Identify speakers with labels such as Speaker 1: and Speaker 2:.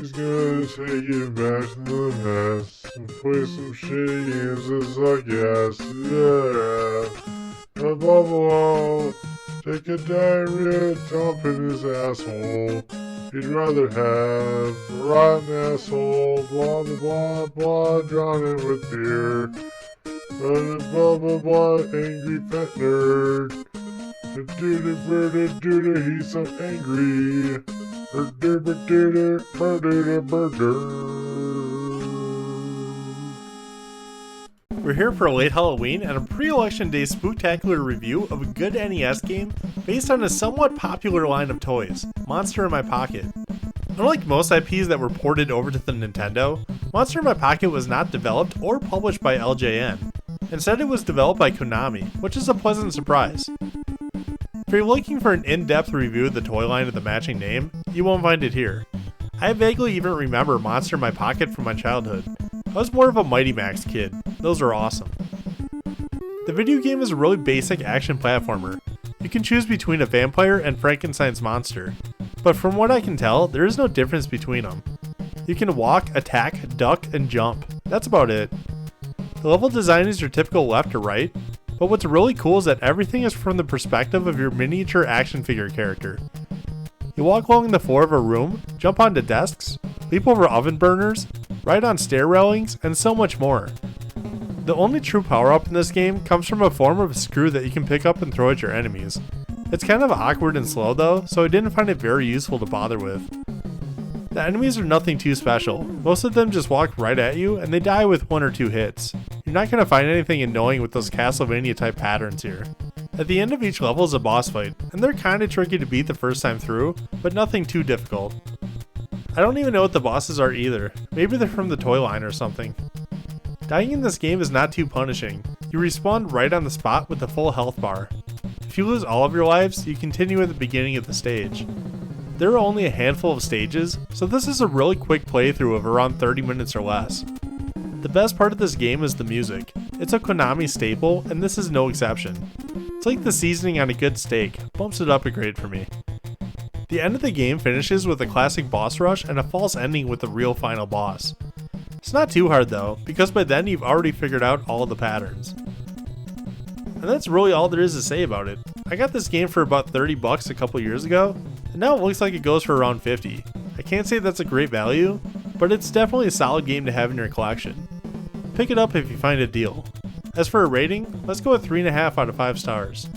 Speaker 1: He's gonna take it back to the mess and play some shitty games as I guess. Yeah. Above all, take a diarrhea dump in his asshole. He'd rather have a rotten asshole, blah blah blah blah, drown it with beer. Blah blah blah, angry fat nerd. He's so angry.
Speaker 2: We're here for a late Halloween and a pre-election day spooktacular review of a good NES game based on a somewhat popular line of toys, Monster in My Pocket. Unlike most IPs that were ported over to the Nintendo, Monster in My Pocket was not developed or published by LJN. Instead, it was developed by Konami, which is a pleasant surprise. If you're looking for an in-depth review of the toy line of the matching name, you won't find it here. I vaguely even remember Monster in My Pocket from my childhood. I was more of a Mighty Max kid. Those were awesome. The video game is a really basic action platformer. You can choose between a vampire and Frankenstein's monster, but from what I can tell, there is no difference between them. You can walk, attack, duck, and jump. That's about it. The level design is your typical left to right, but what's really cool is that everything is from the perspective of your miniature action figure character. You walk along the floor of a room, jump onto desks, leap over oven burners, ride on stair railings, and so much more. The only true power-up in this game comes from a form of a screw that you can pick up and throw at your enemies. It's kind of awkward and slow though, so I didn't find it very useful to bother with. The enemies are nothing too special. Most of them just walk right at you and they die with 1 or 2 hits. You're not going to find anything annoying with those Castlevania type patterns here. At the end of each level is a boss fight, and they're kinda tricky to beat the first time through, but nothing too difficult. I don't even know what the bosses are either. Maybe they're from the toy line or something. Dying in this game is not too punishing. You respawn right on the spot with a full health bar. If you lose all of your lives, you continue at the beginning of the stage. There are only a handful of stages, so this is a really quick playthrough of around 30 minutes or less. The best part of this game is the music. It's a Konami staple, and this is no exception. It's like the seasoning on a good steak, bumps it up a grade for me. The end of the game finishes with a classic boss rush and a false ending with the real final boss. It's not too hard though, because by then you've already figured out all of the patterns. And that's really all there is to say about it. I got this game for about $30 a couple years ago, and now it looks like it goes for around $50. I can't say that's a great value, but it's definitely a solid game to have in your collection. Pick it up if you find a deal. As for a rating, let's go with 3.5 out of 5 stars.